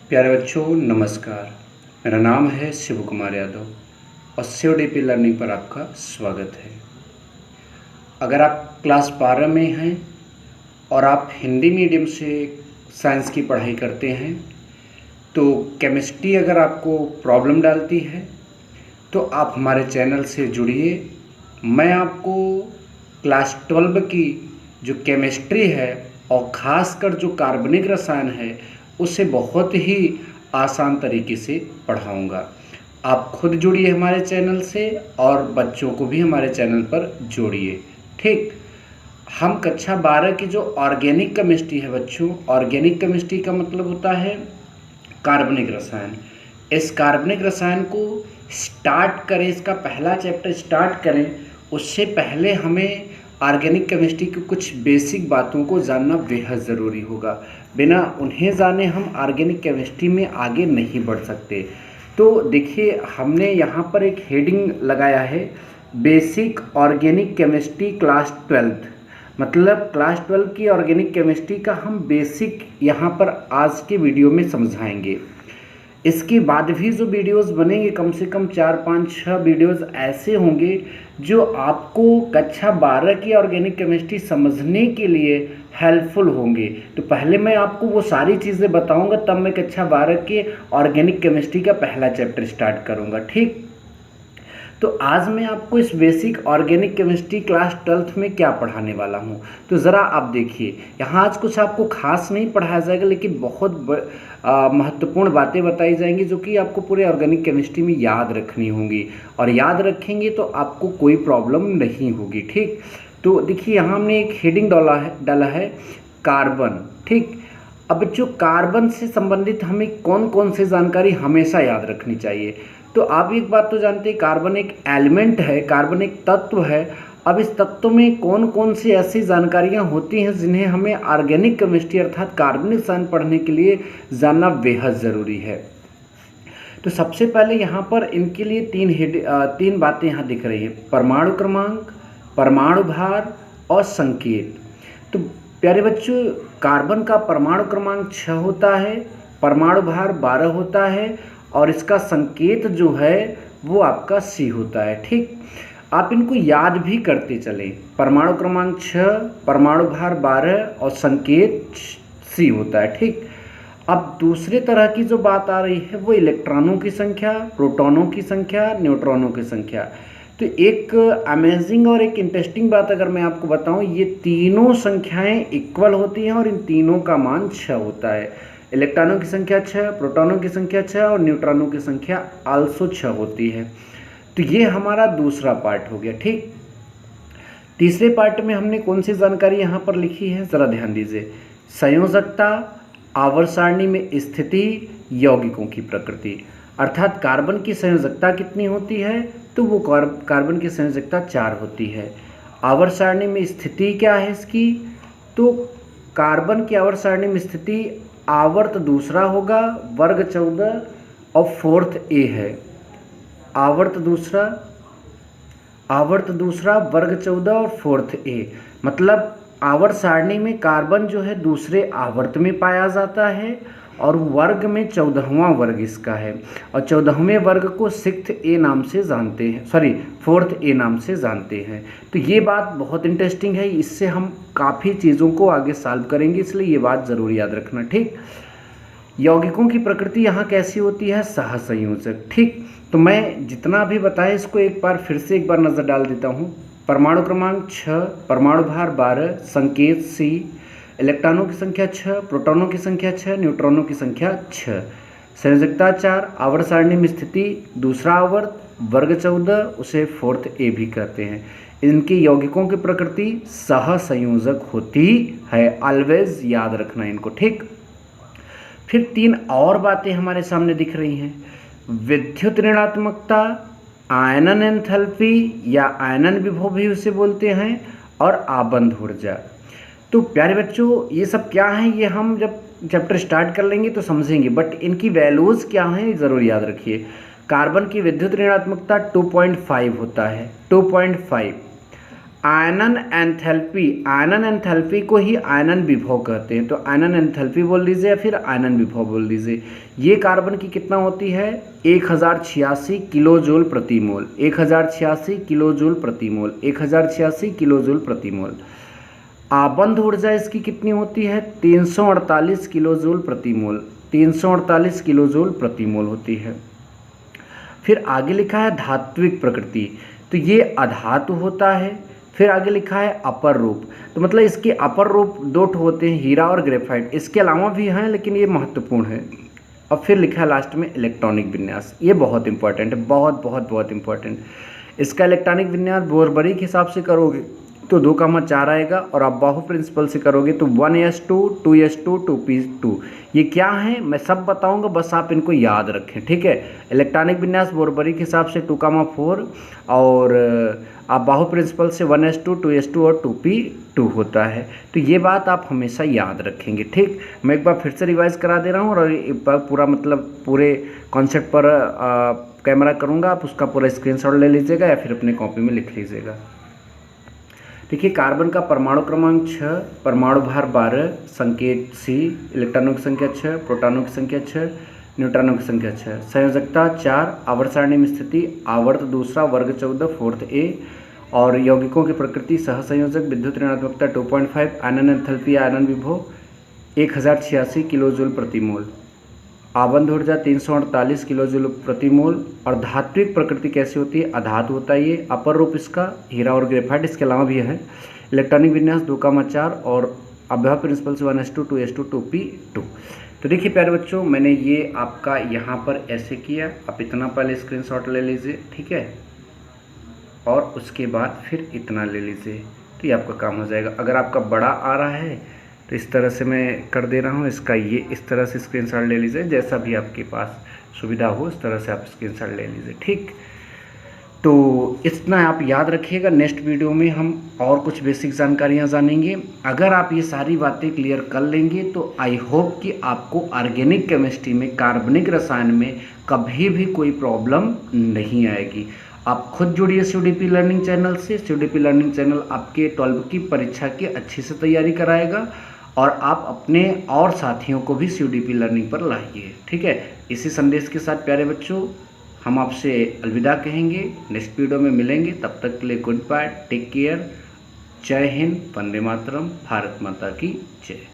प्यारे बच्चों नमस्कार। मेरा नाम है शिव कुमार यादव और CODP लर्निंग पर आपका स्वागत है। अगर आप क्लास 12 में हैं और आप हिंदी मीडियम से साइंस की पढ़ाई करते हैं तो केमिस्ट्री अगर आपको प्रॉब्लम डालती है तो आप हमारे चैनल से जुड़िए। मैं आपको क्लास 12 की जो केमिस्ट्री है और ख़ासकर जो कार्बनिक रसायन है उसे बहुत ही आसान तरीके से पढ़ाऊंगा। आप खुद जुड़िए हमारे चैनल से और बच्चों को भी हमारे चैनल पर जोड़िए। ठीक, हम कक्षा 12 की जो ऑर्गेनिक केमिस्ट्री है बच्चों, ऑर्गेनिक केमिस्ट्री का मतलब होता है कार्बनिक रसायन। इस कार्बनिक रसायन को स्टार्ट करें, इसका पहला चैप्टर स्टार्ट करें उससे पहले हमें ऑर्गेनिक केमिस्ट्री की कुछ बेसिक बातों को जानना बेहद ज़रूरी होगा। बिना उन्हें जाने हम ऑर्गेनिक केमिस्ट्री में आगे नहीं बढ़ सकते। तो देखिए, हमने यहाँ पर एक हेडिंग लगाया है, बेसिक ऑर्गेनिक केमिस्ट्री क्लास 12। मतलब क्लास 12 की ऑर्गेनिक केमिस्ट्री का हम बेसिक यहाँ पर आज के वीडियो में समझाएंगे। इसके बाद भी जो वीडियोस बनेंगे कम से कम 4, 5, 6 वीडियोस ऐसे होंगे जो आपको कक्षा 12 की ऑर्गेनिक केमिस्ट्री समझने के लिए हेल्पफुल होंगे। तो पहले मैं आपको वो सारी चीज़ें बताऊंगा, तब मैं कक्षा 12 के ऑर्गेनिक केमिस्ट्री का पहला चैप्टर स्टार्ट करूंगा। ठीक, तो आज मैं आपको इस बेसिक ऑर्गेनिक केमिस्ट्री क्लास 12 में क्या पढ़ाने वाला हूँ। तो ज़रा आप देखिए, यहाँ आज कुछ आपको खास नहीं पढ़ाया जाएगा, लेकिन बहुत महत्वपूर्ण बातें बताई जाएंगी जो कि आपको पूरे ऑर्गेनिक केमिस्ट्री में याद रखनी होंगी, और याद रखेंगे तो आपको कोई प्रॉब्लम नहीं होगी। ठीक, तो देखिए यहाँ हमने एक हेडिंग डाला है कार्बन। ठीक, अब जो कार्बन से संबंधित हमें कौन कौन सी जानकारी हमेशा याद रखनी चाहिए। तो आप एक बात तो जानते हैं, कार्बन एक एलिमेंट है, कार्बन एक तत्व है। अब इस तत्व में कौन कौन सी ऐसी जानकारियां होती हैं जिन्हें हमें ऑर्गेनिक केमिस्ट्री अर्थात कार्बनिक रसायन पढ़ने के लिए जानना बेहद ज़रूरी है। तो सबसे पहले यहाँ पर इनके लिए तीन बातें यहाँ दिख रही हैं, परमाणु क्रमांक, परमाणु भार और संकेत। तो प्यारे बच्चों, कार्बन का परमाणु क्रमांक 6 होता है, परमाणु भार 12 होता है और इसका संकेत जो है वो आपका C होता है। ठीक, आप इनको याद भी करते चलें, परमाणु क्रमांक 6, परमाणु भार 12 और संकेत C होता है। ठीक, अब दूसरे तरह की जो बात आ रही है वो इलेक्ट्रॉनों की संख्या, प्रोटॉनों की संख्या, न्यूट्रॉनों की संख्या। तो एक अमेजिंग और एक इंटरेस्टिंग बात अगर मैं आपको बताऊं, ये तीनों संख्याएं इक्वल होती हैं और इन तीनों का मान 6 होता है। इलेक्ट्रॉनों की संख्या 6, प्रोटॉनों की संख्या 6 और न्यूट्रॉनों की संख्या आल्सो 6 होती है। तो ये हमारा दूसरा पार्ट हो गया। ठीक, तीसरे पार्ट में हमने कौन सी जानकारी यहाँ पर लिखी है, ज़रा ध्यान दीजिए। संयोजकता, आवर्त सारणी में स्थिति, यौगिकों की प्रकृति। अर्थात कार्बन की संयोजकता कितनी होती है, तो वो कार्बन की संयोजकता 4 होती है। आवर्त सारणी में स्थिति क्या है इसकी, तो कार्बन की आवर्त सारणी में स्थिति आवर्त दूसरा होगा, वर्ग 14 और 4th A है। आवर्त दूसरा वर्ग 14 और 4th A, मतलब आवर्त सारणी में कार्बन जो है दूसरे आवर्त में पाया जाता है और वर्ग में 14वां वर्ग इसका है, और 14वें वर्ग को 6th A नाम से जानते हैं, 4th A नाम से जानते हैं। तो ये बात बहुत इंटरेस्टिंग है, इससे हम काफ़ी चीज़ों को आगे सॉल्व करेंगे, इसलिए ये बात ज़रूर याद रखना। ठीक, यौगिकों की प्रकृति यहाँ कैसी होती है, सहसंयोजक। ठीक, तो मैं जितना भी बताया इसको एक बार फिर से एक बार नज़र डाल देता हूँ। परमाणु क्रमांक 6, परमाणु भार 12, संकेत C, इलेक्ट्रॉनों की संख्या 6, प्रोटॉनों की संख्या 6, न्यूट्रॉनों की संख्या 6, संयोजकता 4, आवर्त सारणी में स्थिति दूसरा आवर्त, वर्ग 14, उसे 4th A भी कहते हैं। इनके यौगिकों की प्रकृति सहसंयोजक होती है, ऑलवेज याद रखना इनको। ठीक, फिर 3 और बातें हमारे सामने दिख रही हैं, विद्युत ऋणात्मकता, आयनन एंथैल्पी या आयनन विभव भी उसे बोलते हैं, और आबंध ऊर्जा। तो प्यारे बच्चों, ये सब क्या हैं, ये हम जब चैप्टर स्टार्ट कर लेंगे तो समझेंगे, बट इनकी वैल्यूज़ क्या हैं ज़रूर याद रखिए। कार्बन की विद्युत ऋणात्मकता 2.5 होता है, 2.5। आयनन एंथैल्पी को ही आयनन विभव कहते हैं। तो आयनन एंथैल्पी बोल दीजिए या फिर आयनन विभव बोल दीजिए। ये कार्बन की कितना होती है 1086 किलो जूल प्रति मोल, 1086 किलो जूल प्रति मोल, 1086 किलो जूल प्रति मोल। आबंध ऊर्जा इसकी कितनी होती है 348 किलो जूल प्रति मोल, 348 किलो जूल प्रति मोल होती है। फिर आगे लिखा है धात्विक प्रकृति, तो ये अधातु होता है। फिर आगे लिखा है अपर रूप, तो मतलब इसके अपर रूप दो होते हैं, हीरा और ग्रेफाइट। इसके अलावा भी हैं लेकिन ये महत्वपूर्ण है। और फिर लिखा है लास्ट में इलेक्ट्रॉनिक विन्यास, ये बहुत इंपॉर्टेंट है, बहुत बहुत बहुत इंपॉर्टेंट। इसका इलेक्ट्रॉनिक विन्यास बोरबरी के हिसाब से करोगे तो 2,4 आएगा, और आप बाहु प्रिंसिपल से करोगे तो 1s2, 2s2, 2p2। ये क्या है मैं सब बताऊंगा, बस आप इनको याद रखें, ठीक है। इलेक्ट्रॉनिक विन्यास बोरबरी के हिसाब से 2,4, और आप बाहु प्रिंसिपल से 1s2, 2s2 और 2p2 होता है। तो ये बात आप हमेशा याद रखेंगे, ठीक। मैं एक बार फिर से रिवाइज करा दे रहा हूँ, और एक बार पूरा मतलब पूरे कॉन्सेप्ट पर कैमरा करूँगा, आप उसका पूरा स्क्रीनशॉट ले लीजिएगा या फिर अपने कॉपी में लिख लीजिएगा। देखिए, कार्बन का परमाणु क्रमांक 6, परमाणु भार 12, संकेत C, इलेक्ट्रॉनों की संख्या 6, प्रोटॉनों की संख्या 6, न्यूट्रॉनों की संख्या 6, संयोजकता 4, आवर्त सारणी में स्थिति आवर्त दूसरा, वर्ग 14, फोर्थ A, और यौगिकों की प्रकृति सहसंयोजक, विद्युत ऋणात्मकता 2.5, आयनन एंथैल्पी आयनन विभव 1086 किलो जूल प्रति मोल, आबंध ऊर्जा 348 किलो जूल प्रति मोल, और धात्विक प्रकृति कैसी होती है अधातु होता है ये। अपर रूप इसका हीरा और ग्रेफाइट, इसके अलावा भी है। इलेक्ट्रॉनिक विन्यास 2,4, और अभ्याह प्रिंसिपल से 1s2, 2s2, 2p2। तो देखिए प्यारे बच्चों, मैंने ये आपका यहाँ पर ऐसे किया, आप इतना पहले स्क्रीनशॉट ले लीजिए, ठीक है, और उसके बाद फिर इतना ले लीजिए, तो ये आपका काम हो जाएगा। अगर आपका बड़ा आ रहा है तो इस तरह से मैं कर दे रहा हूँ, इसका ये इस तरह से स्क्रीनशॉट ले लीजिए, जैसा भी आपके पास सुविधा हो इस तरह से आप स्क्रीनशॉट ले लीजिए, ठीक। तो इतना आप याद रखिएगा, नेक्स्ट वीडियो में हम और कुछ बेसिक जानकारियाँ जानेंगे। अगर आप ये सारी बातें क्लियर कर लेंगे तो आई होप कि आपको ऑर्गेनिक केमिस्ट्री में, कार्बनिक रसायन में कभी भी कोई प्रॉब्लम नहीं आएगी। आप खुद जुड़िए CUDP लर्निंग चैनल से। CUDP लर्निंग चैनल आपके 12वीं की परीक्षा की अच्छी से तैयारी कराएगा, और आप अपने और साथियों को भी CUDP लर्निंग पर लाइए, ठीक है। इसी संदेश के साथ प्यारे बच्चों हम आपसे अलविदा कहेंगे, नेक्स्ट वीडियो में मिलेंगे। तब तक के लिए गुड बाय, टेक केयर, जय हिंद, वंदे मातरम, भारत माता की जय।